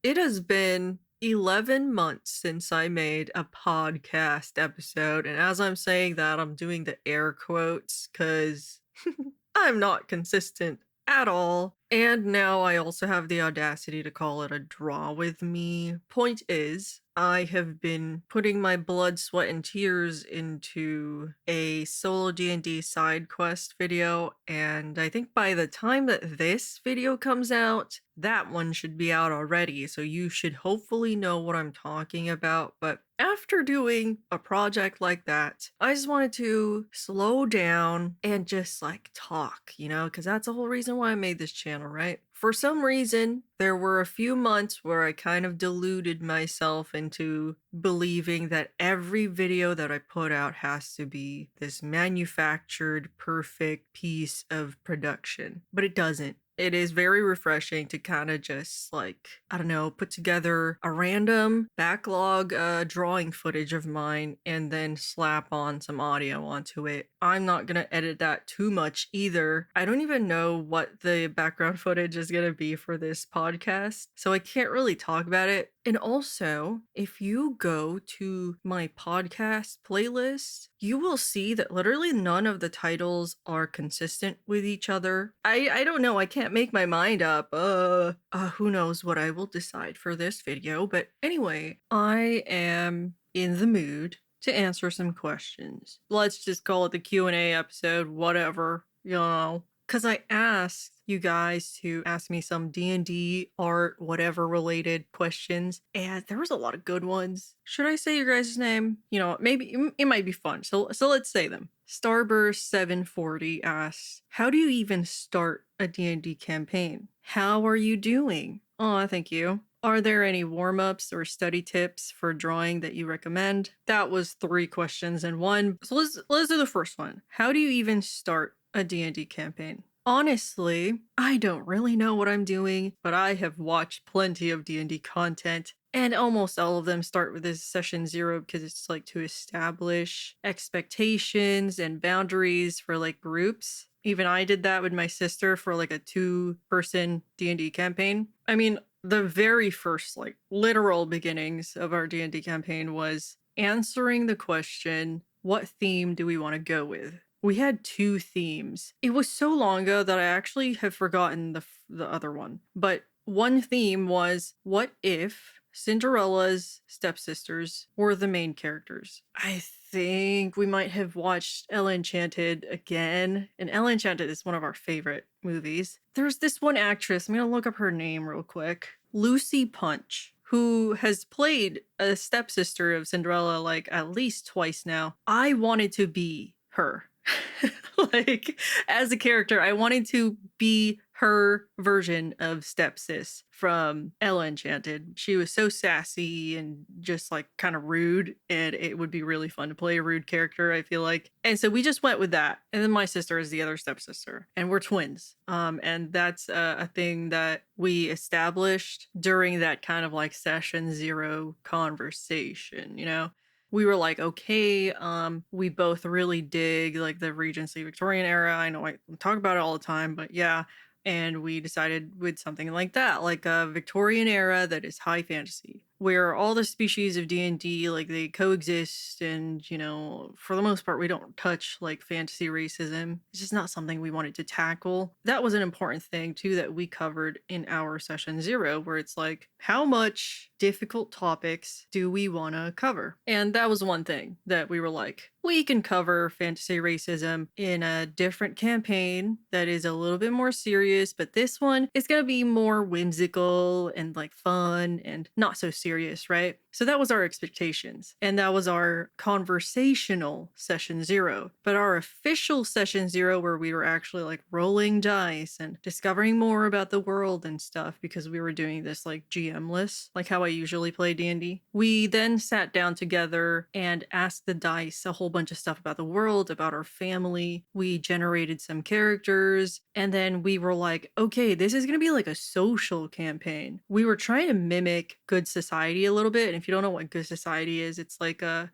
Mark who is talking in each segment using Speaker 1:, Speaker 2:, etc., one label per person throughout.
Speaker 1: It has been 11 months since I made a podcast episode. And as I'm saying that, I'm doing the air quotes because I'm not consistent at all. And now I also have the audacity to call it a draw with me. Point is, I have been putting my blood, sweat, and tears into a solo D&D side quest video, and I think by the time that this video comes out, that one should be out already, so you should hopefully know what I'm talking about. But after doing a project like that, I just wanted to slow down and just like talk, because that's the whole reason why I made this channel, right? For some reason, there were a few months where I kind of deluded myself into believing that every video that I put out has to be this manufactured, perfect piece of production. But it doesn't. It is very refreshing to kind of just I don't know, put together a random backlog drawing footage of mine and then slap on some audio onto it. I'm not going to edit that too much either. I don't even know what the background footage is going to be for this podcast, so I can't really talk about it. And also, if you go to my podcast playlist, you will see that literally none of the titles are consistent with each other. I don't know, I can't make my mind up. Who knows what I will decide for this video, but anyway, I am in the mood to answer some questions. Let's just call it the Q&A episode, whatever, because I asked you guys to ask me some D&D, art, whatever related questions, and there was a lot of good ones. Should I say your guys' name? Maybe it might be fun, so let's say them. Starburst740 asks, how do you even start a D&D campaign? How are you doing? Aw, thank you. Are there any warm-ups or study tips for drawing that you recommend? That was 3 questions in one. So let's do the first one. How do you even start a D&D campaign? Honestly, I don't really know what I'm doing, but I have watched plenty of D&D content, and almost all of them start with this session 0 because it's to establish expectations and boundaries for groups. Even I did that with my sister for a 2-person D&D campaign. I mean, the very first literal beginnings of our D&D campaign was answering the question, what theme do we want to go with? We had 2 themes. It was so long ago that I actually have forgotten the other one. But one theme was, what if Cinderella's stepsisters were the main characters? I think we might have watched Ella Enchanted again. And Ella Enchanted is one of our favorite movies. There's this one actress, I'm gonna look up her name real quick. Lucy Punch, who has played a stepsister of Cinderella at least twice now. I wanted to be her. As a character, I wanted to be her version of stepsis from Ella Enchanted. She was so sassy and just kind of rude, and it would be really fun to play a rude character, I feel like. And so we just went with that. And then my sister is the other stepsister, and we're twins. And that's a thing that we established during that kind of session 0 conversation, We were okay, we both really dig the Regency Victorian era. I know I talk about it all the time, but yeah. And we decided with something like that, a Victorian era that is high fantasy, where all the species of D&D, they coexist, and, for the most part, we don't touch, fantasy racism. It's just not something we wanted to tackle. That was an important thing, too, that we covered in our session 0, where it's how much difficult topics do we want to cover? And that was one thing that we were we can cover fantasy racism in a different campaign that is a little bit more serious, but this one is going to be more whimsical and fun and not so serious, right? So that was our expectations, and that was our conversational session 0. But our official session 0, where we were actually rolling dice and discovering more about the world and stuff, because we were doing this GM-less, how I usually play D&D. We then sat down together and asked the dice a whole bunch of stuff about the world, about our family. We generated some characters, and then we were okay, this is gonna be a social campaign. We were trying to mimic Good Society a little bit, and if you don't know what Good Society is, it's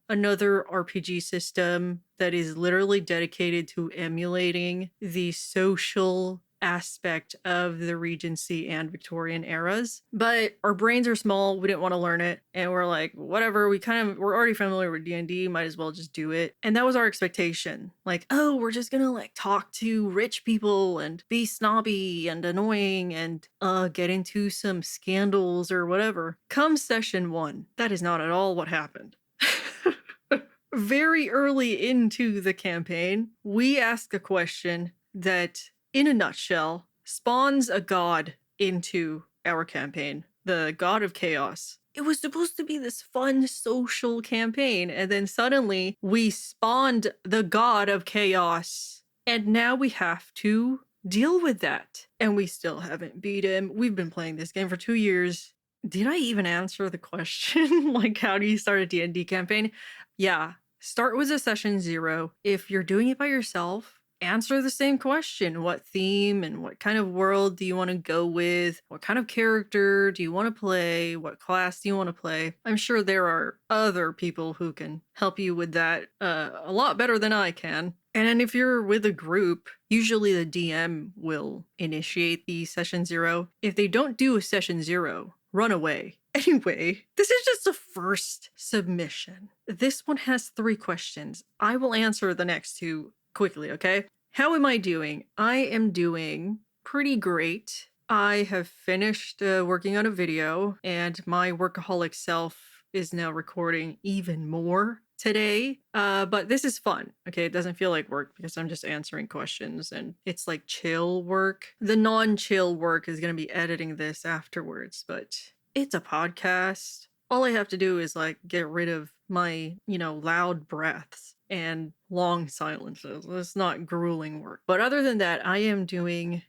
Speaker 1: another RPG system that is literally dedicated to emulating the social aspect of the Regency and Victorian eras. But our brains are small, we didn't want to learn it, and we're like, whatever, we're already familiar with D&D, might as well just do it. And that was our expectation. Like, oh, we're just gonna like talk to rich people and be snobby and annoying and get into some scandals or whatever. Come session 1, that is not at all what happened. Very early into the campaign, we ask a question that, in a nutshell, spawns a god into our campaign, the god of chaos. It was supposed to be this fun social campaign, and then suddenly we spawned the god of chaos. And now we have to deal with that. And we still haven't beat him. We've been playing this game for 2 years. Did I even answer the question? Like, how do you start a D&D campaign? Yeah, start with a session 0. If you're doing it by yourself, answer the same question. What theme and what kind of world do you want to go with? What kind of character do you want to play? What class do you want to play? I'm sure there are other people who can help you with that a lot better than I can. And if you're with a group, usually the DM will initiate the session 0. If they don't do a session 0, run away. Anyway, this is just the first submission. This one has 3 questions. I will answer the next 2 quickly, okay? How am I doing? I am doing pretty great. I have finished working on a video, and my workaholic self is now recording even more today. But this is fun, okay? It doesn't feel like work because I'm just answering questions, and it's like chill work. The non-chill work is going to be editing this afterwards, but it's a podcast. All I have to do is like get rid of my, loud breaths and long silences. It's not grueling work. But other than that, I'm doing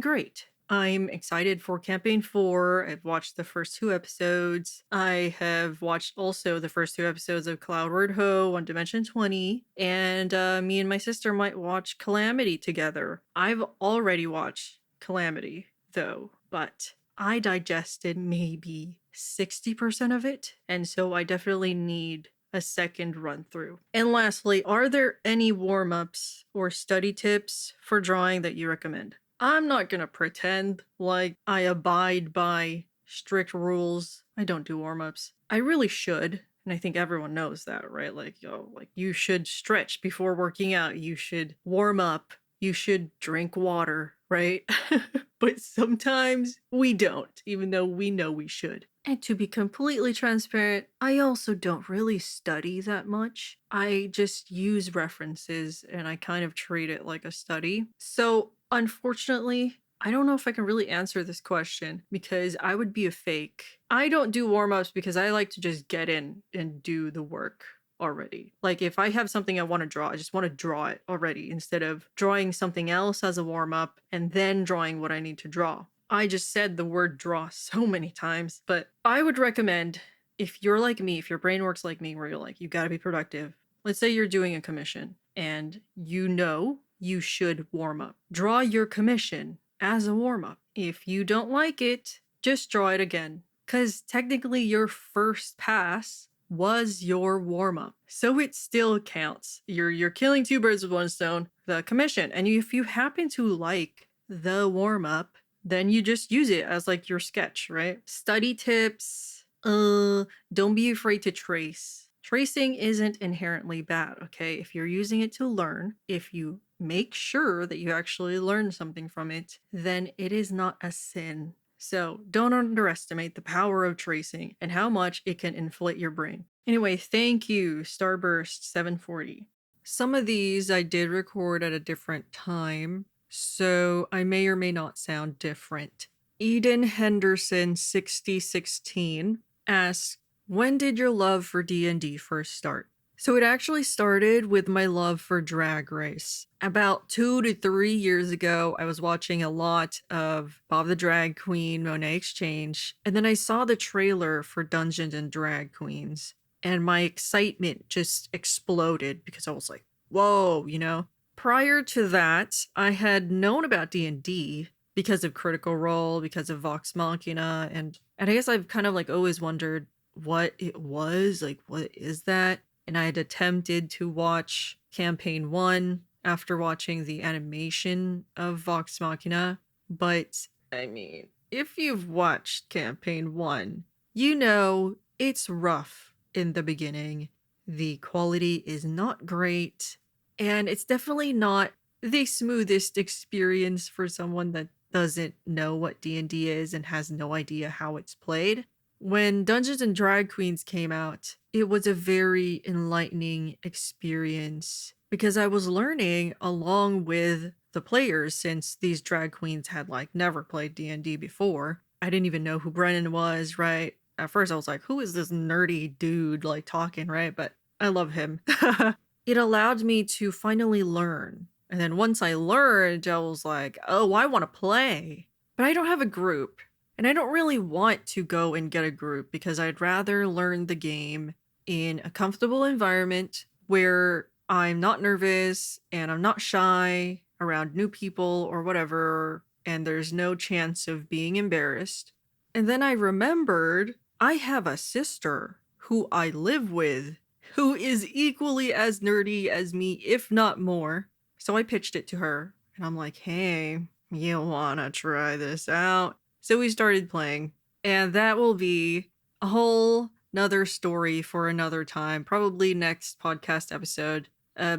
Speaker 1: great. I'm excited for campaign 4. I've watched the first 2 episodes. I have watched also the first 2 episodes of Cloudward Ho on Dimension 20. And me and my sister might watch Calamity together. I've already watched Calamity though, but I digested maybe 60% of it. And so I definitely need a second run through. And lastly, are there any warm-ups or study tips for drawing that you recommend? I'm not gonna pretend like I abide by strict rules. I don't do warm-ups. I really should. And I think everyone knows that, right? Like, you should stretch before working out. You should warm up. You should drink water, right? But sometimes we don't, even though we know we should. And to be completely transparent, I also don't really study that much. I just use references and I kind of treat it like a study. So unfortunately, I don't know if I can really answer this question because I would be a fake. I don't do warm-ups because I like to just get in and do the work already. Like if I have something I want to draw, I just want to draw it already instead of drawing something else as a warm-up and then drawing what I need to draw. I just said the word draw so many times, but I would recommend, if you're like me, if your brain works like me, where you're like, you gotta be productive. Let's say you're doing a commission and you should warm up. Draw your commission as a warm-up. If you don't like it, just draw it again. Because technically your first pass was your warm-up. So it still counts. You're killing 2 birds with 1 stone, the commission. And if you happen to like the warm-up, then you just use it as like your sketch, right? Study tips. Don't be afraid to trace. Tracing isn't inherently bad, okay? If you're using it to learn, if you make sure that you actually learn something from it, then it is not a sin. So don't underestimate the power of tracing and how much it can inflate your brain. Anyway, thank you, Starburst740. Some of these I did record at a different time, so I may or may not sound different. Eden Henderson 6016 asks, when did your love for D&D first start? So it actually started with my love for Drag Race. About 2 to 3 years ago, I was watching a lot of Bob the Drag Queen, Monet Exchange, and then I saw the trailer for Dungeons and Drag Queens, and my excitement just exploded because I was like, whoa, Prior to that, I had known about D&D because of Critical Role, because of Vox Machina, and I guess I've kind of like always wondered what it was, like what is that? And I had attempted to watch campaign 1 after watching the animation of Vox Machina, but I mean, if you've watched campaign 1, you know it's rough in the beginning. The quality is not great, and it's definitely not the smoothest experience for someone that doesn't know what D&D is and has no idea how it's played. When Dungeons and Drag Queens came out, it was a very enlightening experience because I was learning along with the players, since these drag queens had like never played D&D before. I didn't even know who Brennan was, right? At first I was like, who is this nerdy dude like talking, right? But I love him. It allowed me to finally learn. And then once I learned, I was like, oh, I want to play. But I don't have a group. And I don't really want to go and get a group because I'd rather learn the game in a comfortable environment where I'm not nervous and I'm not shy around new people or whatever, and there's no chance of being embarrassed. And then I remembered I have a sister who I live with who is equally as nerdy as me, if not more. So I pitched it to her and I'm like, hey, you wanna try this out? So we started playing, and that will be a whole nother story for another time, probably next podcast episode,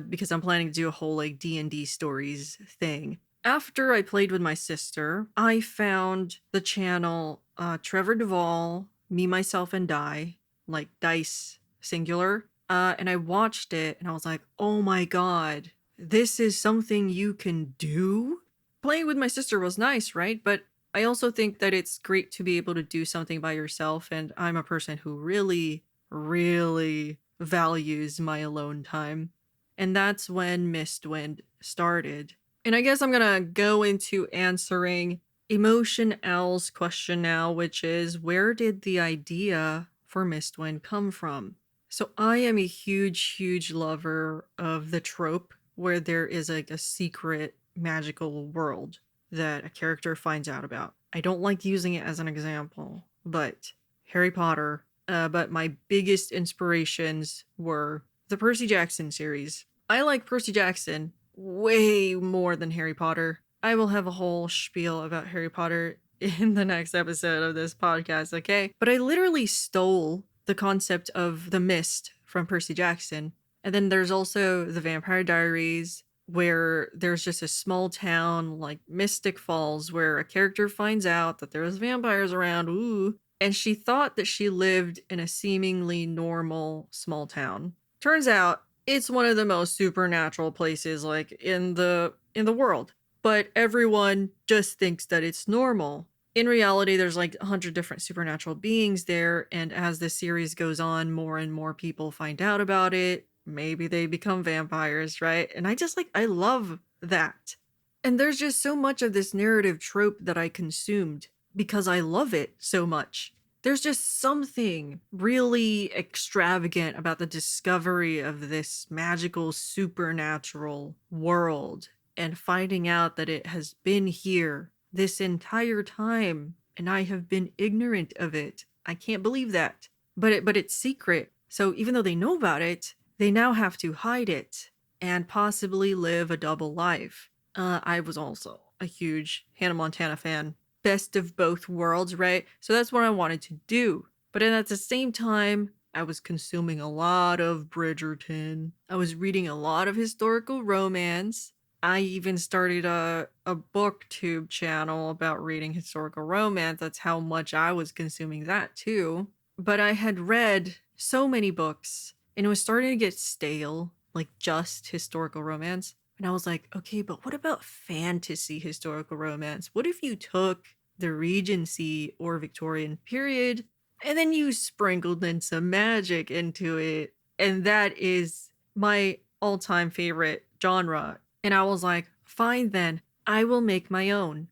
Speaker 1: because I'm planning to do a whole like D&D stories thing. After I played with my sister, I found the channel Trevor Duvall, Me, Myself, and Die, like dice singular, and I watched it and I was like, oh my god, this is something you can do? Playing with my sister was nice, right? But I also think that it's great to be able to do something by yourself, and I'm a person who really, really values my alone time. And that's when Mistwind started. And I guess I'm gonna go into answering Emotion L's question now, which is, where did the idea for Mistwind come from? So I am a huge, huge lover of the trope where there is like a secret magical world that a character finds out about. I don't like using it as an example, but Harry Potter. But my biggest inspirations were the Percy Jackson series. I like Percy Jackson way more than Harry Potter. I will have a whole spiel about Harry Potter in the next episode of this podcast, okay? But I literally stole the concept of the mist from Percy Jackson. And then there's also the Vampire Diaries, where there's just a small town like Mystic Falls where a character finds out that there's vampires around, ooh, and she thought that she lived in a seemingly normal small town. Turns out it's one of the most supernatural places like in the world, but everyone just thinks that it's normal. In reality, there's like 100 different supernatural beings there, and as the series goes on, more and more people find out about it. Maybe they become vampires, right? And I love that. And there's just so much of this narrative trope that I consumed because I love it so much. There's just something really extravagant about the discovery of this magical supernatural world and finding out that it has been here this entire time and I have been ignorant of it. I can't believe that. But it's secret. So even though they know about it, they now have to hide it and possibly live a double life. I was also a huge Hannah Montana fan. Best of both worlds, right? So that's what I wanted to do. But then at the same time, I was consuming a lot of Bridgerton. I was reading a lot of historical romance. I even started a booktube channel about reading historical romance. That's how much I was consuming that too. But I had read so many books and it was starting to get stale, like just historical romance. And I was like, okay, but what about fantasy historical romance? What if you took the Regency or Victorian period and then you sprinkled in some magic into it? And that is my all-time favorite genre. And I was like, fine then, I will make my own.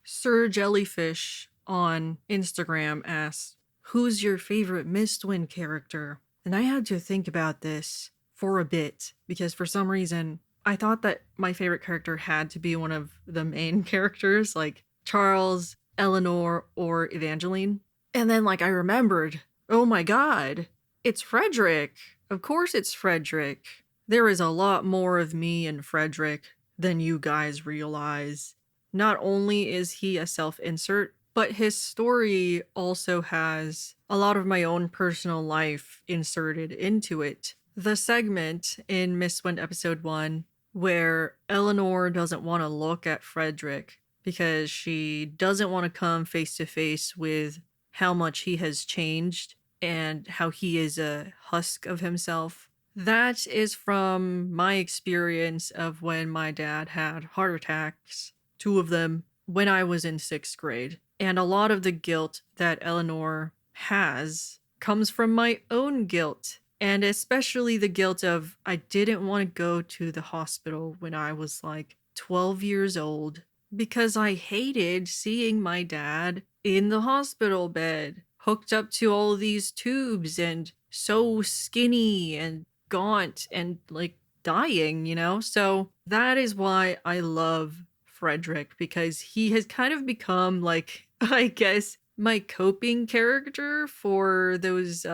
Speaker 1: Sir Jellyfish on Instagram asks, who's your favorite Mistwind character? And I had to think about this for a bit because for some reason I thought that my favorite character had to be one of the main characters, like Charles, Eleanor, or Evangeline. And then like I remembered, oh my god, it's Frederick. Of course it's Frederick. there is a lot more of me in Frederick than you guys realize. Not only is he a self insert, but his story also has a lot of my own personal life inserted into it. The segment in Mistwind episode 1 where Eleanor doesn't want to look at Frederick because she doesn't want to come face to face with how much he has changed and how he is a husk of himself. That is from my experience of when my dad had heart attacks, two of them, when I was in sixth grade. And a lot of the guilt that Eleanor has comes from my own guilt. And especially the guilt of I didn't want to go to the hospital when I was like 12 years old because I hated seeing my dad in the hospital bed, hooked up to all these tubes and so skinny and gaunt and like dying, you know? So that is why I love Frederick, because he has kind of become like, I guess, my coping character for those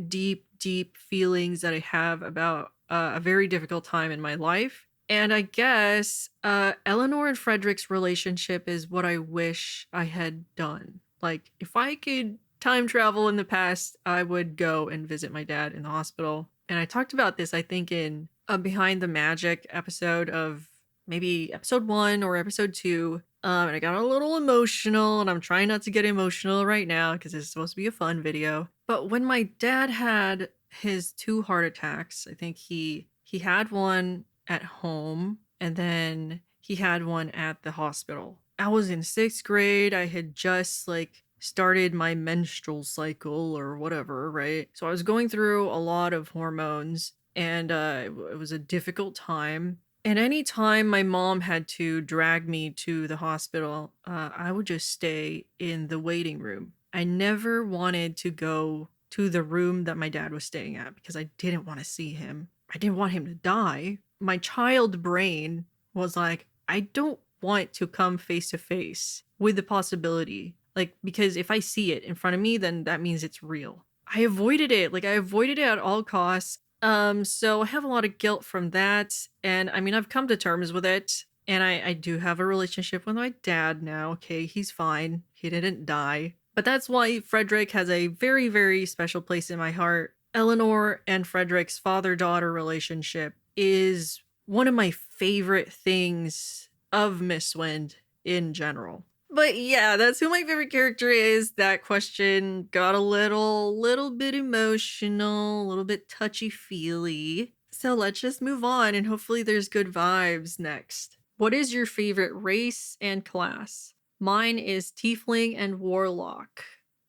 Speaker 1: deep feelings that I have about a very difficult time in my life. And I guess Eleanor and Frederick's relationship is what I wish I had done. Like, if I could time travel in the past, I would go and visit my dad in the hospital. And I talked about this, I think, in a Behind the Magic episode of maybe episode 1 or episode 2. And I got a little emotional, and I'm trying not to get emotional right now because it's supposed to be a fun video. But when my dad had his 2 heart attacks, I think he had one at home and then he had one at the hospital. I was in 6th grade. I had just like started my menstrual cycle or whatever, right? So I was going through a lot of hormones, and it was a difficult time. And anytime my mom had to drag me to the hospital, I would just stay in the waiting room. I never wanted to go to the room that my dad was staying at because I didn't want to see him. I didn't want him to die. My child brain was like, I don't want to come face to face with the possibility. Like, because if I see it in front of me, then that means it's real. I avoided it. Like, I avoided it at all costs. So I have a lot of guilt from that. And I mean, I've come to terms with it. And I do have a relationship with my dad now. Okay, he's fine. He didn't die. But that's why Frederick has a very, very special place in my heart. Eleanor and Frederick's father-daughter relationship is one of my favorite things of Mistwind in general. But yeah, that's who my favorite character is. That question got a little bit emotional, a little bit touchy-feely. So let's just move on, and hopefully there's good vibes next. What is your favorite race and class? Mine is Tiefling and Warlock.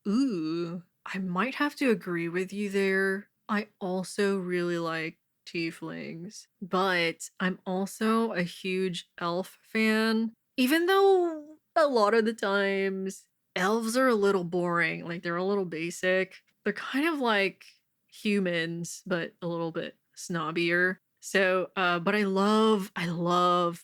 Speaker 1: Ooh, I might have to agree with you there. I also really like Tieflings, but I'm also a huge elf fan. Even though a lot of the times elves are a little boring, like they're a little basic. They're kind of like humans, but a little bit snobbier. So, but I love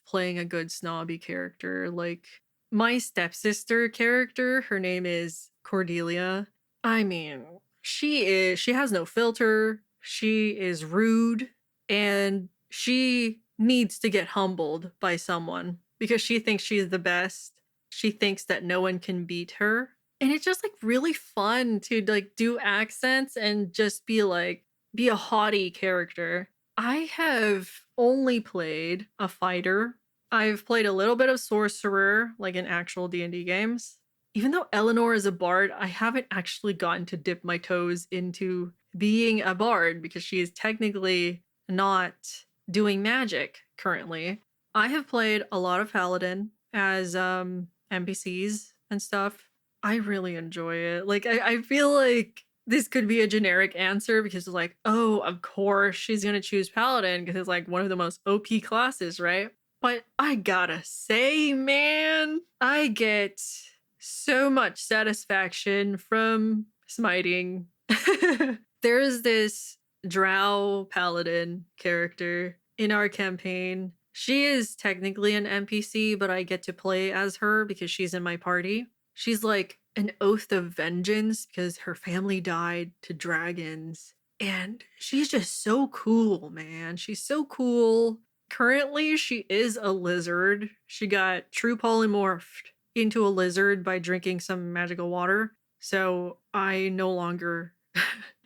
Speaker 1: playing a good snobby character. Like my stepsister character, her name is Cordelia. I mean, she has no filter. She is rude, and she needs to get humbled by someone because she thinks she's the best. She thinks that no one can beat her. And it's just like really fun to like do accents and just be a haughty character. I have only played a fighter. I've played a little bit of sorcerer, like in actual D&D games. Even though Eleanor is a bard, I haven't actually gotten to dip my toes into being a bard because she is technically not doing magic currently. I have played a lot of paladin as NPCs and stuff. I really enjoy it. Like I feel like this could be a generic answer because it's like, oh, of course she's gonna choose paladin because it's like one of the most OP classes, right? But I gotta say, man, I get so much satisfaction from smiting. There's this drow paladin character in our campaign. She is technically an NPC, but I get to play as her because she's in my party. She's like an oath of vengeance because her family died to dragons. And she's just so cool, man. She's so cool. Currently, she is a lizard. She got true polymorphed into a lizard by drinking some magical water. So I no longer,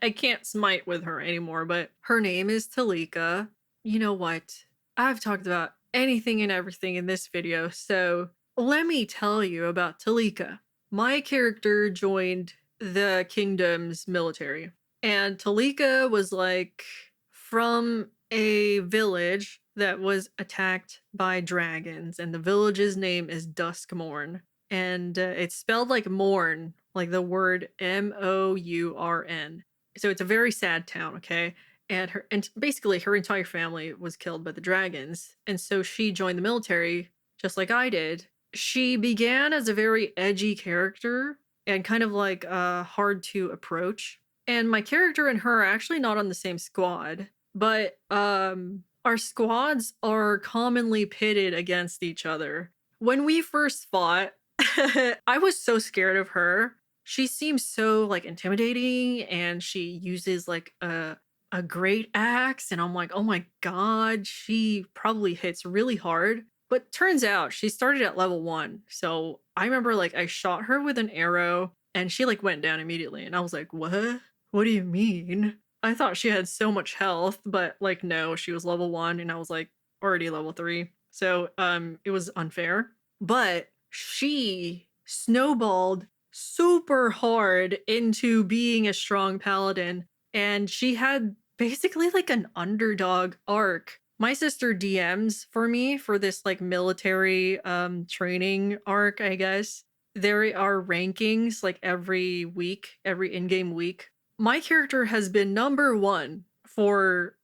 Speaker 1: I can't smite with her anymore, but her name is Talika. You know what? I've talked about anything and everything in this video, so let me tell you about Talika. My character joined the kingdom's military. And Talika was like from a village that was attacked by dragons, and the village's name is Duskmorn. And it's spelled like morn, like the word Mourn. So it's a very sad town, okay? And basically her entire family was killed by the dragons. And so she joined the military just like I did. She began as a very edgy character and kind of like hard to approach. And my character and her are actually not on the same squad, but our squads are commonly pitted against each other. When we first fought, I was so scared of her. She seems so like intimidating, and she uses like a great axe, and I'm like, oh my god, she probably hits really hard. But turns out she started at level 1. So I remember like I shot her with an arrow and she like went down immediately, and I was like, what? What do you mean? I thought she had so much health, but like no, she was level 1 and I was like already level 3. So it was unfair. But she snowballed super hard into being a strong paladin, and she had basically like an underdog arc. My sister DMs for me for this like military training arc, I guess. There are rankings like every week, every in-game week. My character has been number 1 for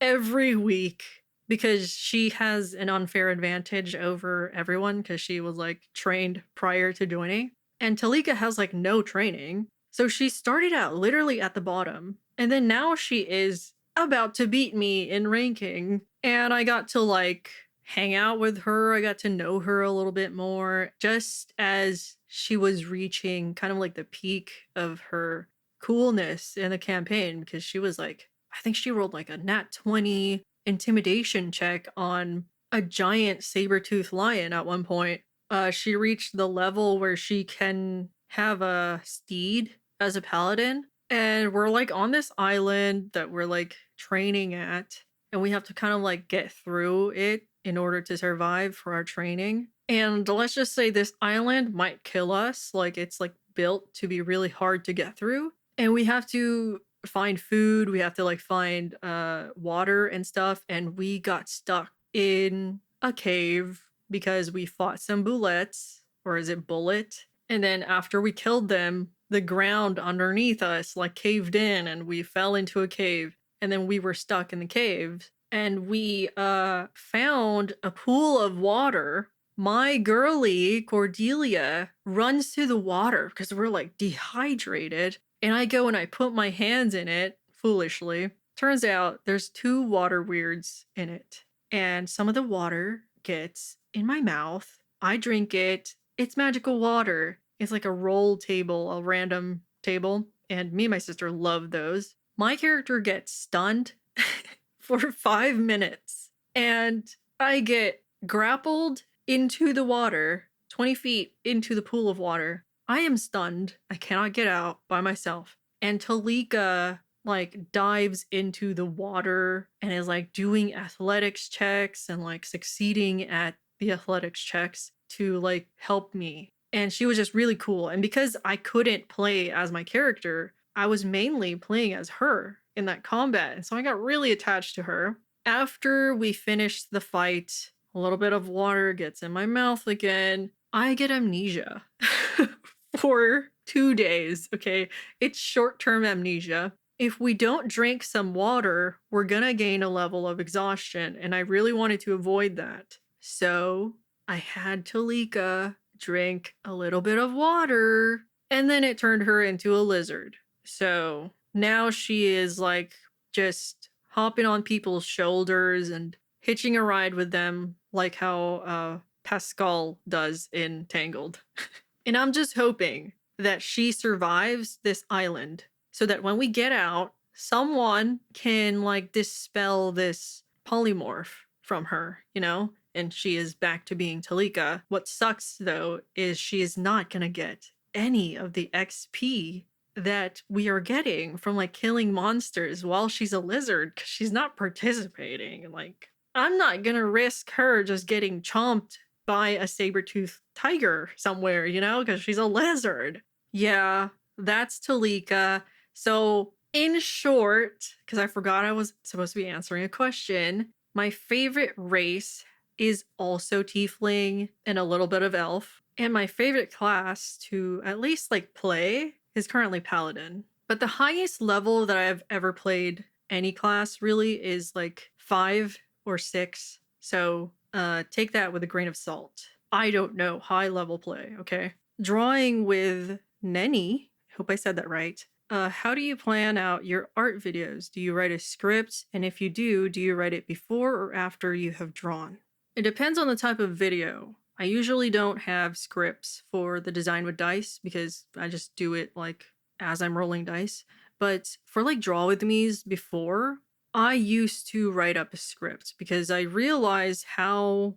Speaker 1: every week because she has an unfair advantage over everyone because she was like trained prior to joining. And Talika has like no training. So she started out literally at the bottom. And then now she is about to beat me in ranking. And I got to like hang out with her. I got to know her a little bit more just as she was reaching kind of like the peak of her coolness in the campaign, because she was like, I think she rolled like a nat 20 intimidation check on a giant saber-toothed lion at one point. She reached the level where she can have a steed as a paladin, and we're like on this island that we're like training at, and we have to kind of like get through it in order to survive for our training. And let's just say this island might kill us, like it's like built to be really hard to get through, and we have to find food, we have to like find water and stuff, and we got stuck in a cave because we fought some bullets, or is it bullet? And then after we killed them, the ground underneath us like caved in and we fell into a cave, and then we were stuck in the cave, and we found a pool of water. My girly Cordelia runs to the water because we're like dehydrated, and I go and I put my hands in it foolishly. Turns out there's 2 water weirds in it, and some of the water gets in my mouth. I drink it. It's magical water. It's like a roll table, a random table, and me and my sister love those. My character gets stunned for 5 minutes, and I get grappled into the water, 20 feet into the pool of water. I am stunned. I cannot get out by myself. And Talika like dives into the water and is like doing athletics checks and like succeeding at the athletics checks to like help me. And she was just really cool. And because I couldn't play as my character, I was mainly playing as her in that combat. And so I got really attached to her. After we finished the fight, a little bit of water gets in my mouth again. I get amnesia for 2 days, okay? It's short-term amnesia. If we don't drink some water, we're gonna gain a level of exhaustion, and I really wanted to avoid that. So I had Talika drink a little bit of water, and then it turned her into a lizard. So now she is like just hopping on people's shoulders and hitching a ride with them, like how Pascal does in Tangled. And I'm just hoping that she survives this island so that when we get out, someone can like dispel this polymorph from her, you know? And she is back to being Talika. What sucks though is she is not gonna get any of the XP that we are getting from like killing monsters while she's a lizard because she's not participating. Like, I'm not gonna risk her just getting chomped by a saber-toothed tiger somewhere, you know, because she's a lizard. Yeah, that's Talika. So, in short, because I forgot I was supposed to be answering a question, my favorite race is also tiefling and a little bit of elf. And my favorite class to at least like play is currently paladin. But the highest level that I've ever played any class really is like 5 or 6. So take that with a grain of salt. I don't know high level play, okay? Drawing with Nenny, hope I said that right. How do you plan out your art videos? Do you write a script? And if you do you write it before or after you have drawn? It depends on the type of video. I usually don't have scripts for the design with dice because I just do it like as I'm rolling dice. But for like draw with me's before, I used to write up a script because I realized how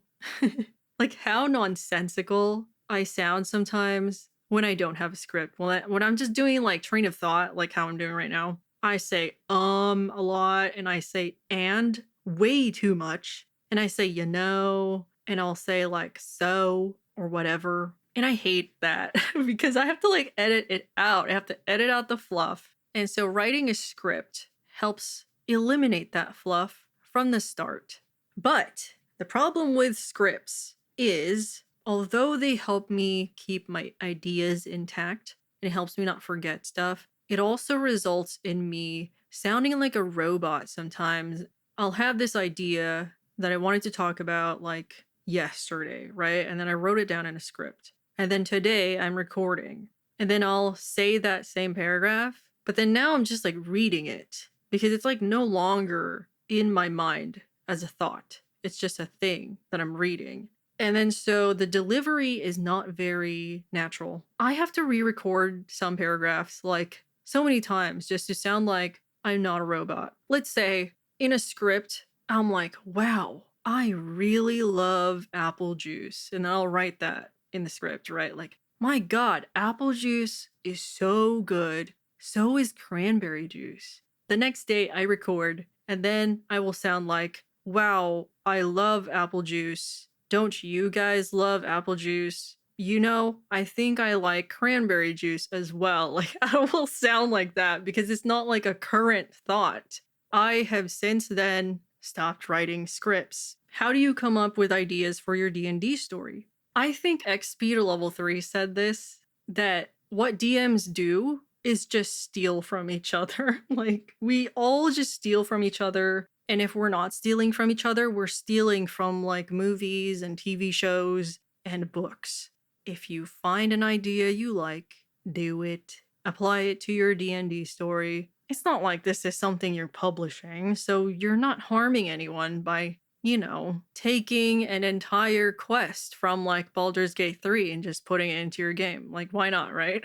Speaker 1: like how nonsensical I sound sometimes when I don't have a script. Well, when I'm just doing like train of thought, like how I'm doing right now, I say a lot and I say and way too much. And I say, you know, and I'll say like so or whatever. And I hate that because I have to like edit it out. I have to edit out the fluff. And so writing a script helps eliminate that fluff from the start. But the problem with scripts is, although they help me keep my ideas intact, and it helps me not forget stuff, it also results in me sounding like a robot sometimes. I'll have this idea that I wanted to talk about like yesterday, right? And then I wrote it down in a script. And then today I'm recording. And then I'll say that same paragraph, but then now I'm just like reading it because it's like no longer in my mind as a thought. It's just a thing that I'm reading. And then so the delivery is not very natural. I have to re-record some paragraphs like so many times just to sound like I'm not a robot. Let's say in a script, I'm like, wow, I really love apple juice. And I'll write that in the script, right? Like, my God, apple juice is so good. So is cranberry juice. The next day I record, and then I will sound like, wow, I love apple juice. Don't you guys love apple juice? You know, I think I like cranberry juice as well. Like, I will sound like that because it's not like a current thought. I have since then stopped writing scripts. How do you come up with ideas for your D&D story? I think XP to level 3 said this, that what DMs do is just steal from each other. Like, we all just steal from each other. And if we're not stealing from each other, we're stealing from like movies and TV shows and books. If you find an idea you like, do it. Apply it to your D&D story. It's not like this is something you're publishing, so you're not harming anyone by, you know, taking an entire quest from like Baldur's Gate 3 and just putting it into your game. Like, why not, right?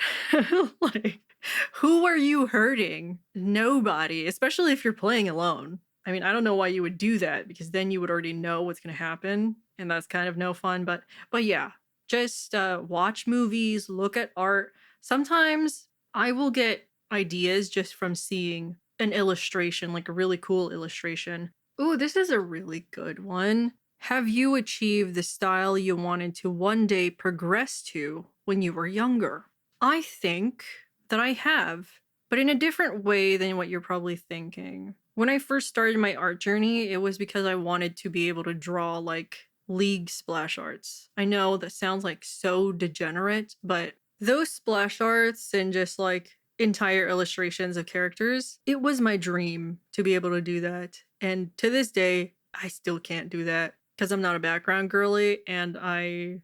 Speaker 1: Like, who are you hurting? Nobody, especially if you're playing alone. I mean, I don't know why you would do that because then you would already know what's going to happen and that's kind of no fun, but yeah, just watch movies, look at art. Sometimes I will get ideas just from seeing an illustration, like a really cool illustration. Ooh, this is a really good one. Have you achieved the style you wanted to one day progress to when you were younger? I think that I have, but in a different way than what you're probably thinking. When I first started my art journey, it was because I wanted to be able to draw like League splash arts. I know that sounds like so degenerate, but those splash arts and just like entire illustrations of characters, it was my dream to be able to do that. And to this day, I still can't do that because I'm not a background girly and I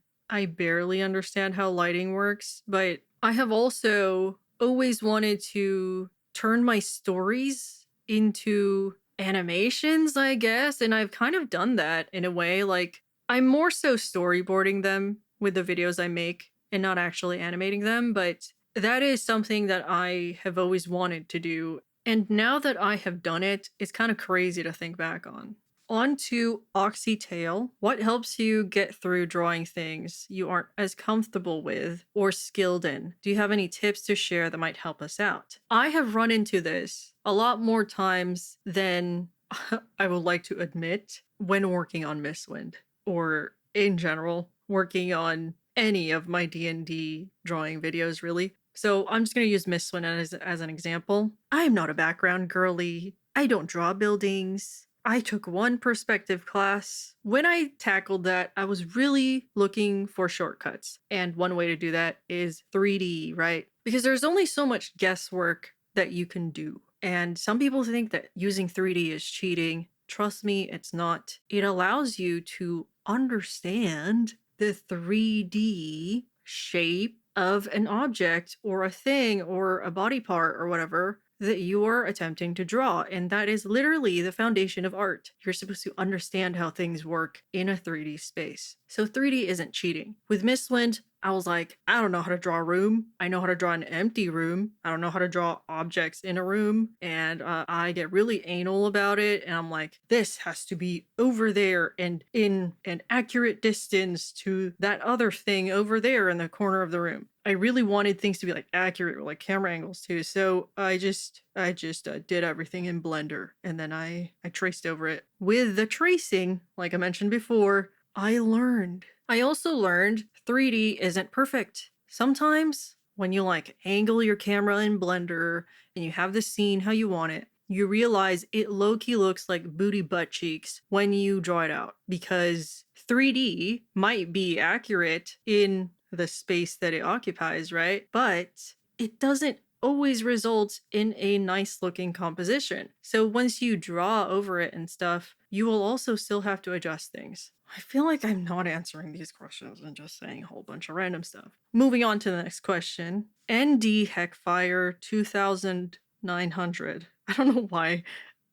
Speaker 1: barely understand how lighting works, but I have also always wanted to turn my stories into animations, I guess, and I've kind of done that in a way. Like, I'm more so storyboarding them with the videos I make and not actually animating them, but that is something that I have always wanted to do. And now that I have done it, it's kind of crazy to think back on. On to Oxytail. What helps you get through drawing things you aren't as comfortable with or skilled in? Do you have any tips to share that might help us out? I have run into this a lot more times than I would like to admit when working on Mistwind, or in general, working on any of my D&D drawing videos, really. So I'm just going to use Mistwind as an example. I'm not a background girly. I don't draw buildings. I took one perspective class. When I tackled that, I was really looking for shortcuts. And one way to do that is 3D, right? Because there's only so much guesswork that you can do. And some people think that using 3D is cheating. Trust me, it's not. It allows you to understand the 3D shape of an object or a thing or a body part or whatever that you are attempting to draw. And that is literally the foundation of art. You're supposed to understand how things work in a 3D space. So 3D isn't cheating. With Mistwind, I was like, I don't know how to draw a room. I know how to draw an empty room. I don't know how to draw objects in a room. And I get really anal about it. And I'm like, this has to be over there and in an accurate distance to that other thing over there in the corner of the room. I really wanted things to be like accurate with like camera angles too. So I just did everything in Blender, and then I traced over it. With the tracing, like I mentioned before, I learned. I also learned 3D isn't perfect. Sometimes when you like angle your camera in Blender and you have the scene how you want it, you realize it low-key looks like booty butt cheeks when you draw it out, because 3D might be accurate in the space that it occupies, right? But it doesn't always result in a nice looking composition. So once you draw over it and stuff, you will also still have to adjust things. I feel like I'm not answering these questions and just saying a whole bunch of random stuff. Moving on to the next question. ND Heckfire 2900. I don't know why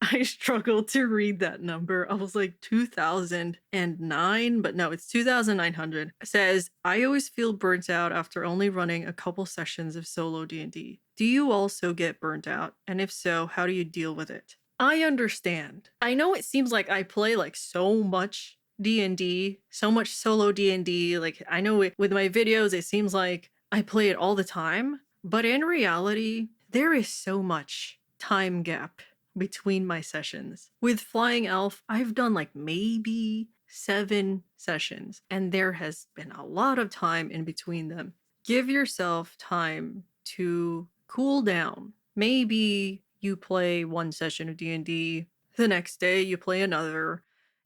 Speaker 1: I struggled to read that number. I was like 2009, but no, it's 2900. It says, I always feel burnt out after only running a couple sessions of solo D&D. Do you also get burnt out? And if so, how do you deal with it? I understand. I know it seems like I play like so much D&D, so much solo D&D. Like I know with my videos, it seems like I play it all the time, but in reality, there is so much time gap between my sessions. With Flying Elf, I've done like maybe 7 sessions, and there has been a lot of time in between them. Give yourself time to cool down. Maybe you play one session of D&D, the next day you play another,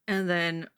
Speaker 1: and then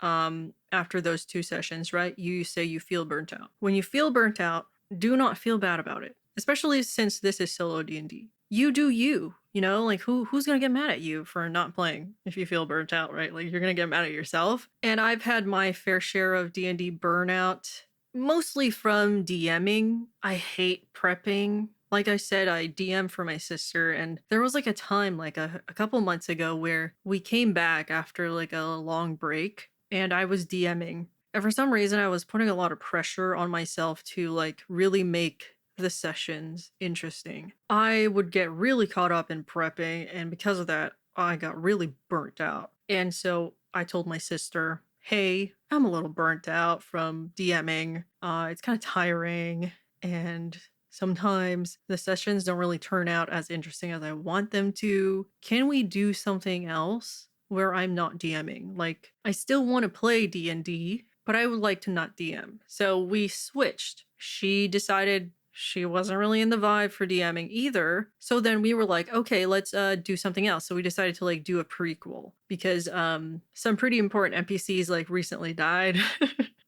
Speaker 1: after those 2 sessions, right, you say you feel burnt out. When you feel burnt out, do not feel bad about it, especially since this is solo D&D. You do you, like who's gonna get mad at you for not playing if you feel burnt out, right? Like you're gonna get mad at yourself. And I've had my fair share of D&D burnout, mostly from DMing. I hate prepping. Like I said, I DM for my sister, and there was like a time like a couple months ago where we came back after like a long break and I was DMing. And for some reason, I was putting a lot of pressure on myself to like really make the sessions interesting. I would get really caught up in prepping, and because of that, I got really burnt out. And so I told my sister, hey, I'm a little burnt out from DMing. It's kind of tiring, and sometimes the sessions don't really turn out as interesting as I want them to. Can we do something else where I'm not DMing? Like, I still want to play D&D, but I would like to not DM. So we switched. She decided she wasn't really in the vibe for DMing either. So then we were like, okay, let's do something else. So we decided to like do a prequel because some pretty important NPCs like recently died.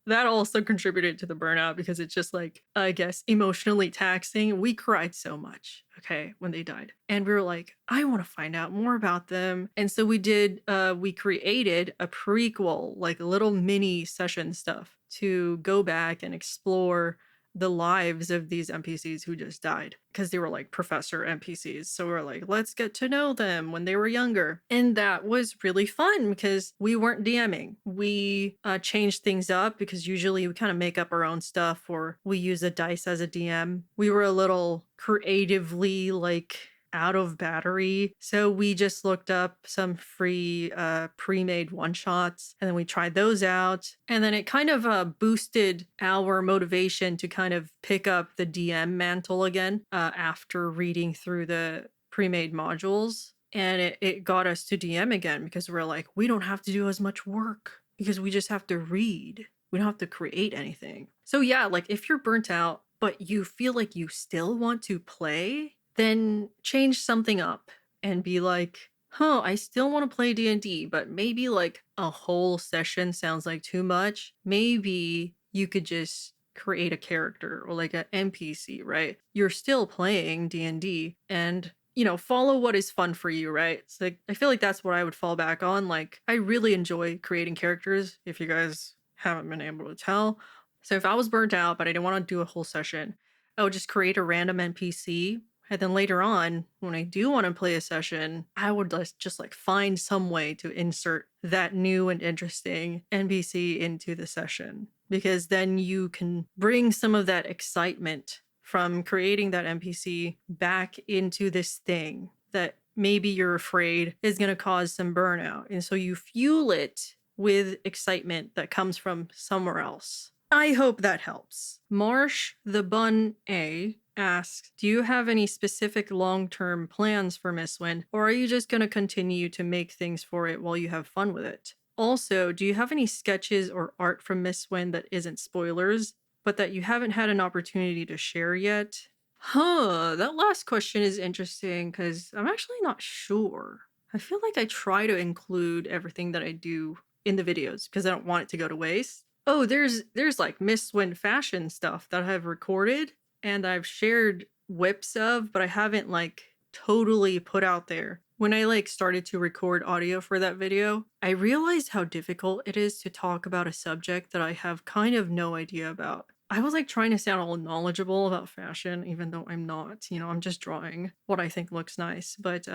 Speaker 1: That also contributed to the burnout because it's just like, I guess, emotionally taxing. We cried so much, okay, when they died. And we were like, I want to find out more about them. And so we created a prequel, like a little mini session stuff to go back and explore the lives of these NPCs who just died, because they were like professor NPCs. So we were like, let's get to know them when they were younger. And that was really fun because we weren't DMing. We changed things up because usually we kind of make up our own stuff or we use a dice as a DM. We were a little creatively like out of battery. So we just looked up some free pre-made one-shots and then we tried those out. And then it kind of boosted our motivation to kind of pick up the DM mantle again after reading through the pre-made modules. And it got us to DM again because we're like, we don't have to do as much work because we just have to read. We don't have to create anything. So yeah, like if you're burnt out, but you feel like you still want to play, then change something up and be like, huh, I still want to play D&D, but maybe like a whole session sounds like too much. Maybe you could just create a character or like an NPC, right? You're still playing D&D and follow what is fun for you, right? So like, I feel like that's what I would fall back on. Like, I really enjoy creating characters, if you guys haven't been able to tell. So if I was burnt out, but I didn't want to do a whole session, I would just create a random NPC. And then later on, when I do want to play a session, I would just like find some way to insert that new and interesting NPC into the session. Because then you can bring some of that excitement from creating that NPC back into this thing that maybe you're afraid is going to cause some burnout. And so you fuel it with excitement that comes from somewhere else. I hope that helps. Marsh the Bun A asks, do you have any specific long-term plans for Mistwind, or are you just going to continue to make things for it while you have fun with it? Also, do you have any sketches or art from Mistwind that isn't spoilers, but that you haven't had an opportunity to share yet? That last question is interesting because I'm actually not sure. I feel like I try to include everything that I do in the videos because I don't want it to go to waste. Oh, there's like Mistwind fashion stuff that I've recorded and I've shared whips of, but I haven't like totally put out there. When I like started to record audio for that video, I realized how difficult it is to talk about a subject that I have kind of no idea about. I was like trying to sound all knowledgeable about fashion, even though I'm not. I'm just drawing what I think looks nice. But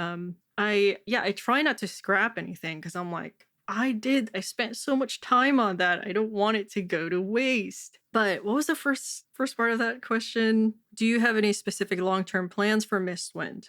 Speaker 1: I try not to scrap anything because I'm like, I spent so much time on that. I don't want it to go to waste. But what was the first part of that question? Do you have any specific long-term plans for Mistwind?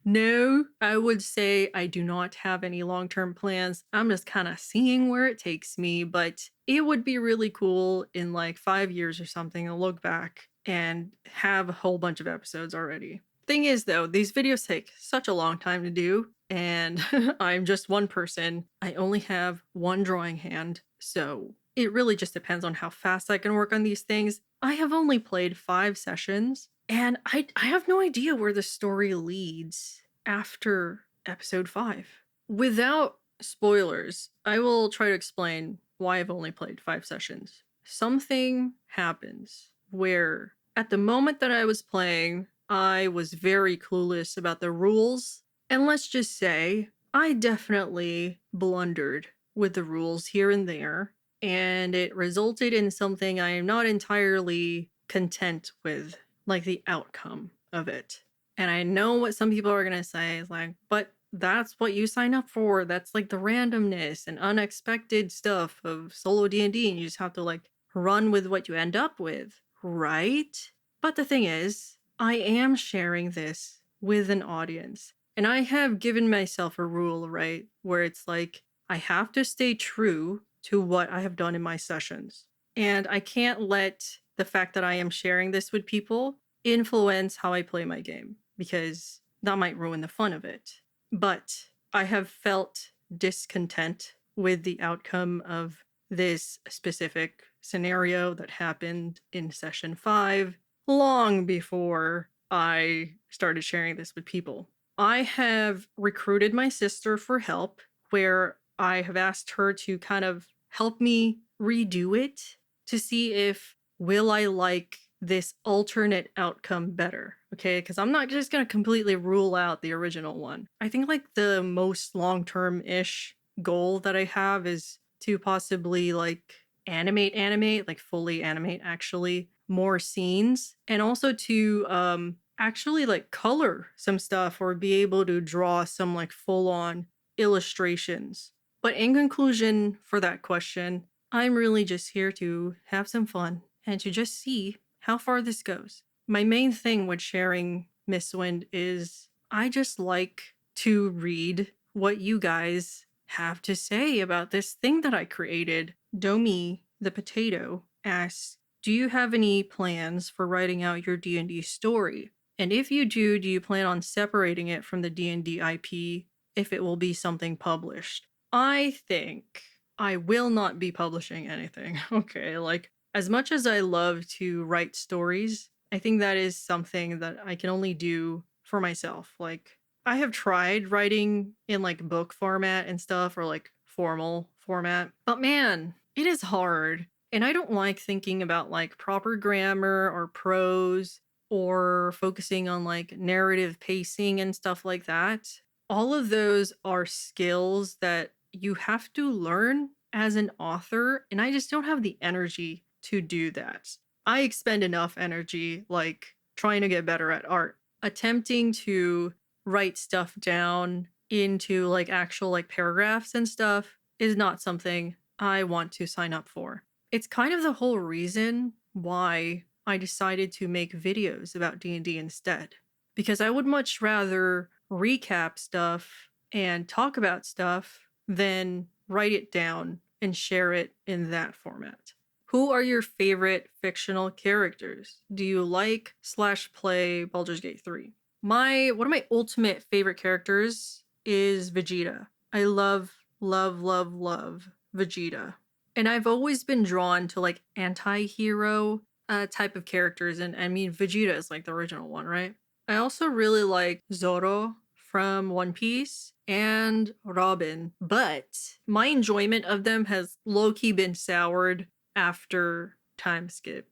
Speaker 1: No, I would say I do not have any long-term plans. I'm just kind of seeing where it takes me, but it would be really cool in like 5 years or something to look back and have a whole bunch of episodes already. Thing is though, these videos take such a long time to do and I'm just one person. I only have one drawing hand, so it really just depends on how fast I can work on these things. I have only played 5 sessions, and I have no idea where the story leads after episode 5. Without spoilers, I will try to explain why I've only played 5 sessions. Something happens where, at the moment that I was playing, I was very clueless about the rules. And let's just say, I definitely blundered with the rules here and there, and it resulted in something I am not entirely content with, like the outcome of it. And I know what some people are going to say is like, but that's what you sign up for. That's like the randomness and unexpected stuff of solo D&D, and you just have to like run with what you end up with, right? But the thing is, I am sharing this with an audience. And I have given myself a rule, right? Where it's like, I have to stay true to what I have done in my sessions. And I can't let the fact that I am sharing this with people influence how I play my game, because that might ruin the fun of it. But I have felt discontent with the outcome of this specific scenario that happened in session 5 long before I started sharing this with people. I have recruited my sister for help, where I have asked her to kind of help me redo it to see if will I like this alternate outcome better, okay? Because I'm not just going to completely rule out the original one. I think like the most long-term-ish goal that I have is to possibly like animate, like fully animate actually more scenes, and also to actually like color some stuff or be able to draw some like full-on illustrations. But in conclusion for that question, I'm really just here to have some fun and to just see how far this goes. My main thing with sharing Mistwind is I just like to read what you guys have to say about this thing that I created. Domi the potato asks, "Do you have any plans for writing out your D&D story? And if you do you plan on separating it from the D&D IP if it will be something published?" I think I will not be publishing anything. Okay, like as much as I love to write stories, I think that is something that I can only do for myself. Like I have tried writing in like book format and stuff or like formal format, but man, it is hard. And I don't like thinking about like proper grammar or prose or focusing on like narrative pacing and stuff like that. All of those are skills that you have to learn as an author, and I just don't have the energy to do that. I expend enough energy like trying to get better at art. Attempting to write stuff down into like actual like paragraphs and stuff is not something I want to sign up for. It's kind of the whole reason why I decided to make videos about D&D instead, because I would much rather recap stuff and talk about stuff than write it down and share it in that format. Who are your favorite fictional characters? Do you like / play Baldur's Gate 3? One of my ultimate favorite characters is Vegeta. I love, love, love, love Vegeta. And I've always been drawn to like anti-hero type of characters, and I mean Vegeta is like the original one, right? I also really like Zoro from One Piece and Robin, but my enjoyment of them has low-key been soured after time skip.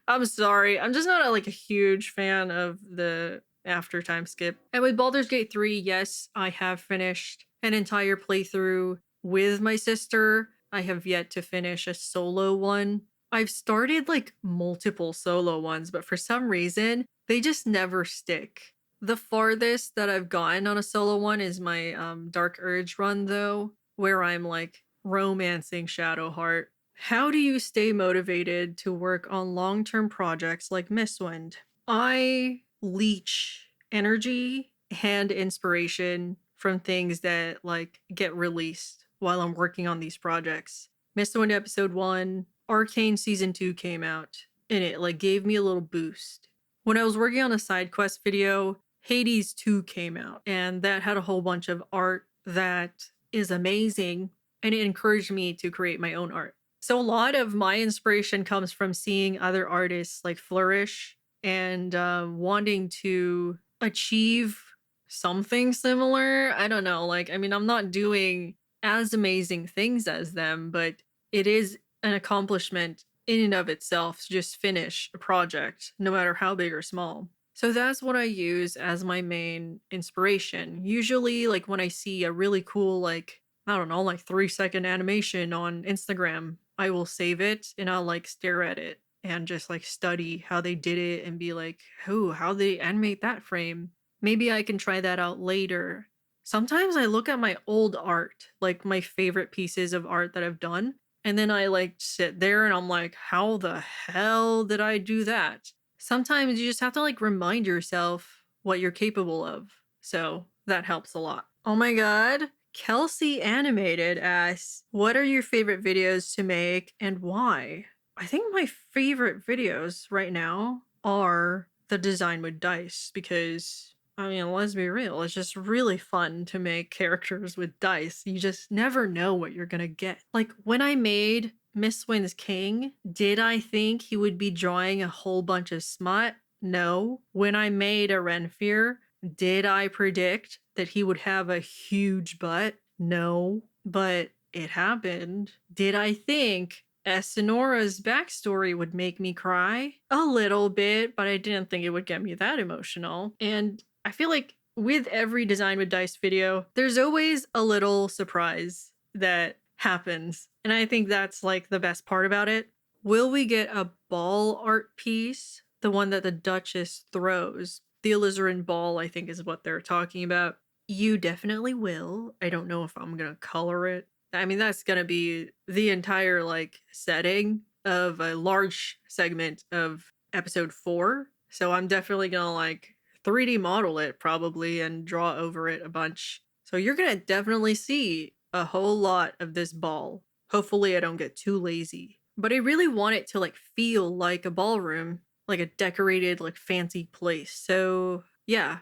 Speaker 1: I'm sorry. I'm just not like a huge fan of the after time skip. And with Baldur's Gate 3, yes, I have finished an entire playthrough with my sister. I have yet to finish a solo one. I've started like multiple solo ones, but for some reason, they just never stick. The farthest that I've gotten on a solo one is my Dark Urge run, though, where I'm like romancing Shadowheart. How do you stay motivated to work on long term projects like Mistwind? I leech energy and inspiration from things that like get released while I'm working on these projects. Mistwind episode 1, Arcane season 2 came out, and it like gave me a little boost. When I was working on a side quest video, Hades 2 came out, and that had a whole bunch of art that is amazing, and it encouraged me to create my own art. So a lot of my inspiration comes from seeing other artists like flourish and wanting to achieve something similar. I don't know. Like, I mean, I'm not doing as amazing things as them, but it is an accomplishment in and of itself to just finish a project, no matter how big or small. So that's what I use as my main inspiration. Usually, like when I see a really cool, like, I don't know, like 3-second animation on Instagram, I will save it and I'll like stare at it and just like study how they did it and be like, oh, how they animate that frame? Maybe I can try that out later. Sometimes I look at my old art, like my favorite pieces of art that I've done, and then I like sit there and I'm like, how the hell did I do that? Sometimes you just have to like remind yourself what you're capable of. So that helps a lot. Oh my god. Kelsey Animated asks, what are your favorite videos to make and why? I think my favorite videos right now are the design with dice because, I mean, let's be real, it's just really fun to make characters with dice. You just never know what you're gonna get. Like when I made Mistwind's King, did I think he would be drawing a whole bunch of smut? No. When I made a Renfear, did I predict that he would have a huge butt? No. But it happened. Did I think Esinora's backstory would make me cry? A little bit, but I didn't think it would get me that emotional. And I feel like with every Design with Dice video, there's always a little surprise that happens. And I think that's like the best part about it. Will we get a ball art piece? The one that the Duchess throws. The alizarin ball, I think, is what they're talking about. You definitely will. I don't know if I'm gonna color it. I mean, that's gonna be the entire like setting of a large segment of episode 4. So I'm definitely gonna like 3D model it probably and draw over it a bunch. So you're gonna definitely see a whole lot of this ball. Hopefully I don't get too lazy. But I really want it to like feel like a ballroom, like a decorated, like fancy place. So yeah.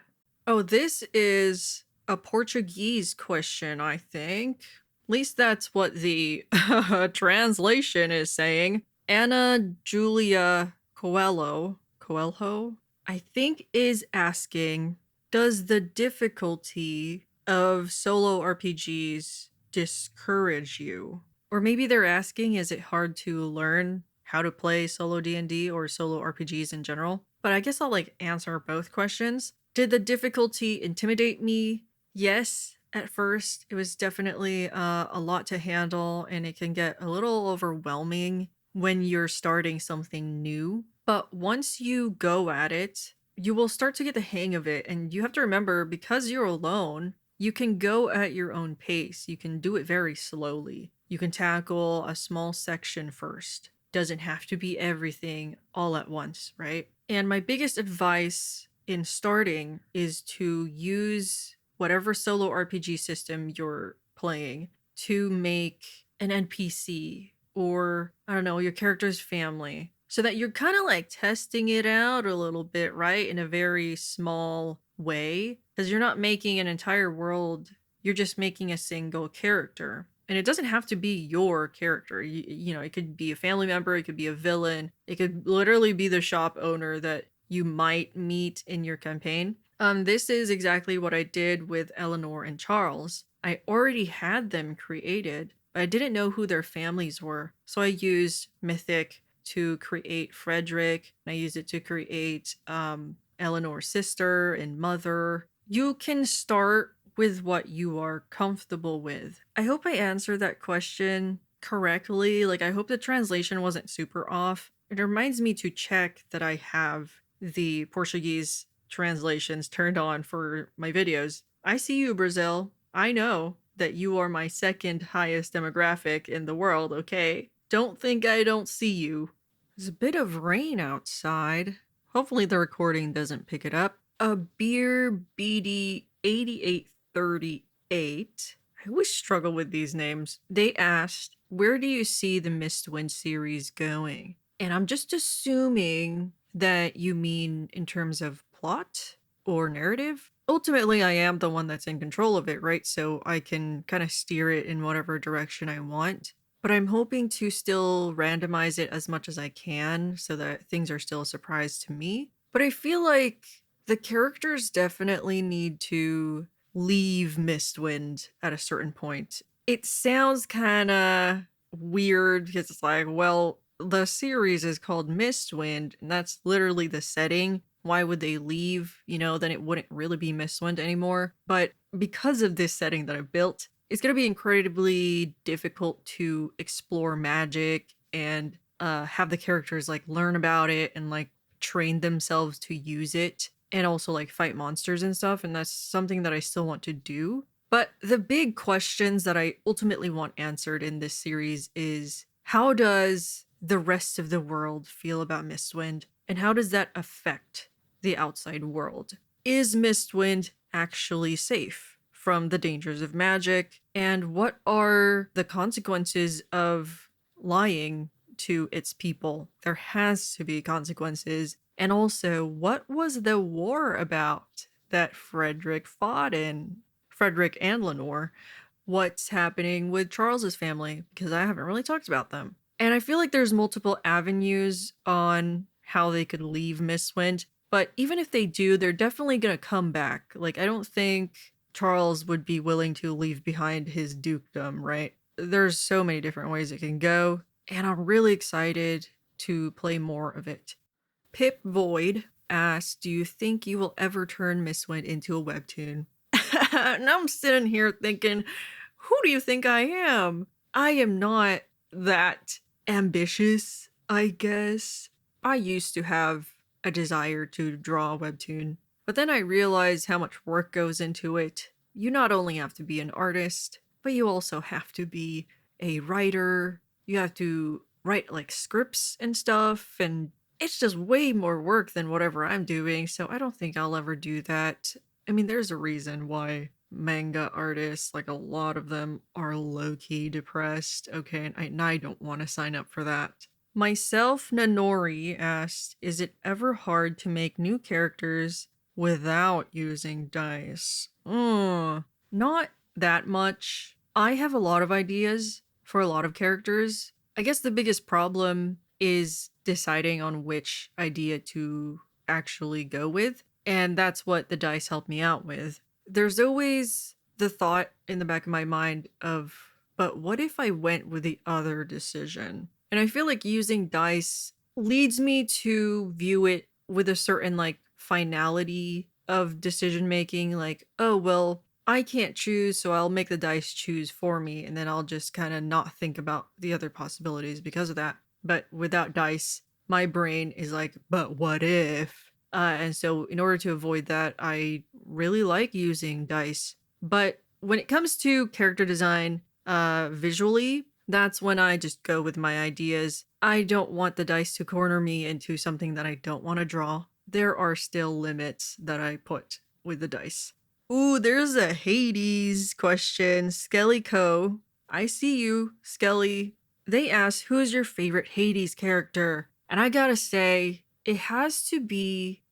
Speaker 1: Oh, this is a Portuguese question, I think. At least that's what the translation is saying. Anna Julia Coelho, I think, is asking, does the difficulty of solo RPGs discourage you? Or maybe they're asking, is it hard to learn how to play solo D&D or solo RPGs in general? But I guess I'll like answer both questions. Did the difficulty intimidate me? Yes, at first. It was definitely a lot to handle, and it can get a little overwhelming when you're starting something new. But once you go at it, you will start to get the hang of it. And you have to remember, because you're alone, you can go at your own pace. You can do it very slowly. You can tackle a small section first. Doesn't have to be everything all at once, right? And my biggest advice in starting is to use whatever solo RPG system you're playing to make an NPC or, I don't know, your character's family, so that you're kind of like testing it out a little bit, right? In a very small way, because you're not making an entire world, you're just making a single character. And it doesn't have to be your character. You know, it could be a family member, it could be a villain, it could literally be the shop owner that you might meet in your campaign. This is exactly what I did with Eleanor and Charles. I already had them created, but I didn't know who their families were. So I used Mythic to create Frederick, and I used it to create Eleanor's sister and mother. You can start with what you are comfortable with. I hope I answered that question correctly. Like, I hope the translation wasn't super off. It reminds me to check that I have the Portuguese translations turned on for my videos. I see you, Brazil. I know that you are my second highest demographic in the world, okay? Don't think I don't see you. There's a bit of rain outside. Hopefully the recording doesn't pick it up. A beer BD 8838. I always struggle with these names. They asked, where do you see the Mistwind series going? And I'm just assuming that you mean in terms of plot or narrative. Ultimately, I am the one that's in control of it, right? So I can kind of steer it in whatever direction I want. But I'm hoping to still randomize it as much as I can so that things are still a surprise to me. But I feel like the characters definitely need to leave Mistwind at a certain point. It sounds kind of weird because it's like, well, the series is called Mistwind, and that's literally the setting. Why would they leave? You know, then it wouldn't really be Mistwind anymore. But because of this setting that I've built, it's going to be incredibly difficult to explore magic and have the characters like learn about it and like train themselves to use it and also like fight monsters and stuff. And that's something that I still want to do. But the big questions that I ultimately want answered in this series is, how does the rest of the world feel about Mistwind? And how does that affect the outside world? Is Mistwind actually safe from the dangers of magic? And what are the consequences of lying to its people? There has to be consequences. And also, what was the war about that Frederick fought in? Frederick and Lenore. What's happening with Charles's family? Because I haven't really talked about them. And I feel like there's multiple avenues on how they could leave Mistwind. But even if they do, they're definitely going to come back. Like, I don't think Charles would be willing to leave behind his dukedom, right? There's so many different ways it can go. And I'm really excited to play more of it. Pip Void asks, do you think you will ever turn Mistwind into a webtoon? And I'm sitting here thinking, who do you think I am? I am not that ambitious, I guess. I used to have a desire to draw a webtoon, but then I realized how much work goes into it. You not only have to be an artist, but you also have to be a writer. You have to write like scripts and stuff and it's just way more work than whatever I'm doing, so I don't think I'll ever do that. I mean, there's a reason why manga artists, like a lot of them, are low-key depressed, okay, and I don't want to sign up for that. Myself Nanori asked, is it ever hard to make new characters without using dice? Not that much. I have a lot of ideas for a lot of characters. I guess the biggest problem is deciding on which idea to actually go with, and that's what the dice help me out with. There's always the thought in the back of my mind of, but what if I went with the other decision? And I feel like using dice leads me to view it with a certain like finality of decision making, like, oh, well, I can't choose, so I'll make the dice choose for me, and then I'll just kind of not think about the other possibilities because of that. But without dice, my brain is like, but what if? And so, in order to avoid that, I really like using dice. But when it comes to character design, visually, that's when I just go with my ideas. I don't want the dice to corner me into something that I don't want to draw. There are still limits that I put with the dice. Ooh, there's a Hades question. Skelly Co. I see you, Skelly. They asked, who's your favorite Hades character? And I gotta say, it has to be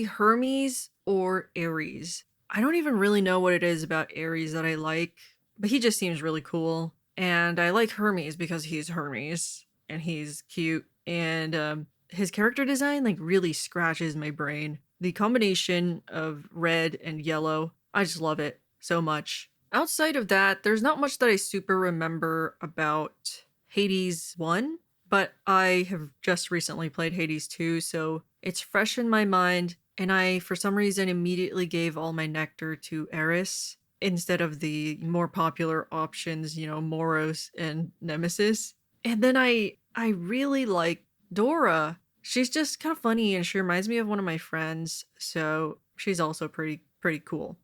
Speaker 1: Hermes or Ares. I don't even really know what it is about Ares that I like, but he just seems really cool. And I like Hermes because he's Hermes and he's cute. And his character design like really scratches my brain. The combination of red and yellow, I just love it so much. Outside of that, there's not much that I super remember about Hades 1, but I have just recently played Hades 2, so it's fresh in my mind, and I, for some reason, immediately gave all my nectar to Eris instead of the more popular options, Moros and Nemesis. And then I really like Dora. She's just kind of funny and she reminds me of one of my friends, so she's also pretty cool.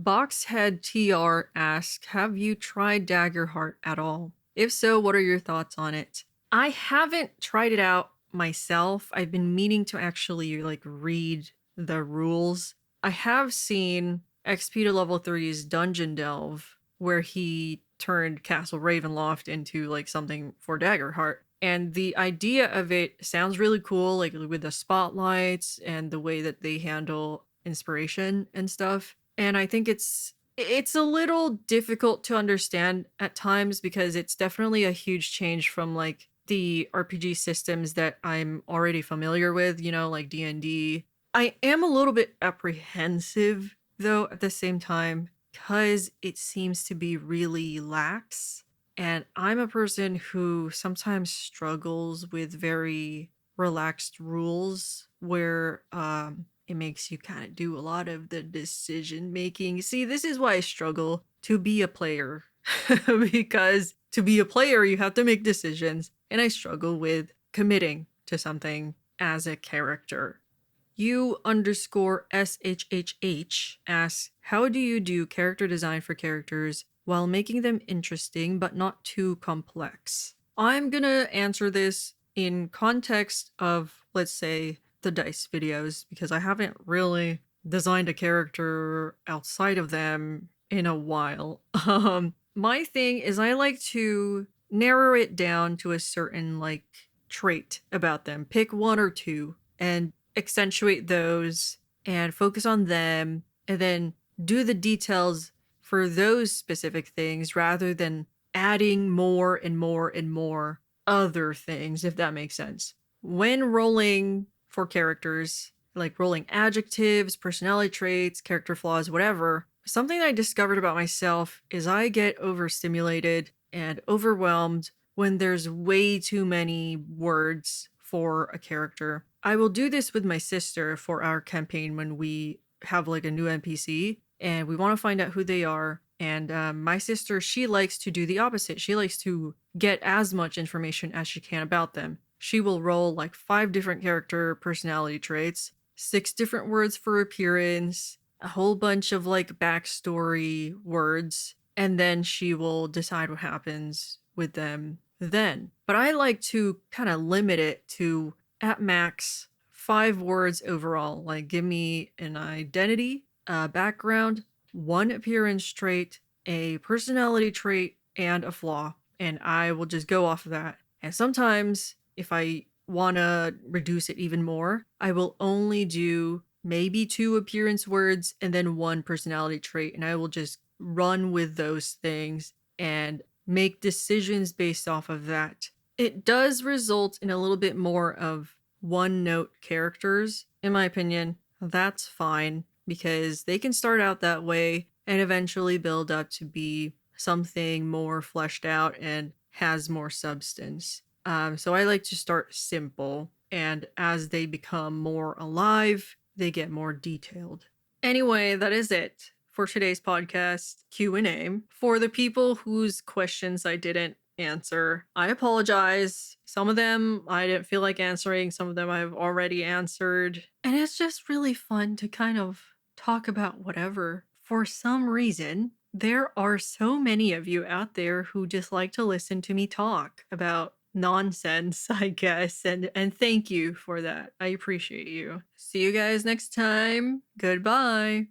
Speaker 1: Boxhead TR asks, have you tried Daggerheart at all? If so, what are your thoughts on it? I haven't tried it out myself. I've been meaning to actually like read the rules. I have seen XP to level 3's Dungeon Delve, where he turned Castle Ravenloft into like something for Daggerheart. And the idea of it sounds really cool, like with the spotlights and the way that they handle inspiration and stuff. And I think it's a little difficult to understand at times because it's definitely a huge change from like the RPG systems that I'm already familiar with, like D&D. I am a little bit apprehensive though at the same time because it seems to be really lax. And I'm a person who sometimes struggles with very relaxed rules where it makes you kind of do a lot of the decision making. See, this is why I struggle to be a player because to be a player, you have to make decisions, and I struggle with committing to something as a character. You underscore SHHH asks, how do you do character design for characters while making them interesting but not too complex? I'm gonna answer this in context of, let's say, the dice videos, because I haven't really designed a character outside of them in a while. My thing is I like to narrow it down to a certain like trait about them. Pick one or two and accentuate those and focus on them, and then do the details for those specific things rather than adding more and more and more other things, if that makes sense. When rolling for characters, like rolling adjectives, personality traits, character flaws, whatever, something I discovered about myself is I get overstimulated and overwhelmed when there's way too many words for a character. I will do this with my sister for our campaign when we have like a new NPC and we want to find out who they are. And my sister, she likes to do the opposite. She likes to get as much information as she can about them. She will roll like 5 different character personality traits, 6 different words for appearance, a whole bunch of like backstory words, and then she will decide what happens with them then. But I like to kind of limit it to at max 5 words overall. Like, give me an identity, a background, one appearance trait, a personality trait, and a flaw. And I will just go off of that. And sometimes, if I want to reduce it even more, I will only do maybe 2 appearance words and then 1 personality trait. And I will just run with those things and make decisions based off of that. It does result in a little bit more of one-note characters, in my opinion. That's fine because they can start out that way and eventually build up to be something more fleshed out and has more substance. So I like to start simple, and as they become more alive, they get more detailed. Anyway, that is it for today's podcast Q&A. For the people whose questions I didn't answer, I apologize. Some of them I didn't feel like answering, some of them I've already answered. And it's just really fun to kind of talk about whatever. For some reason, there are so many of you out there who just like to listen to me talk about nonsense, I guess, and thank you for that. I appreciate you. See you guys next time. Goodbye.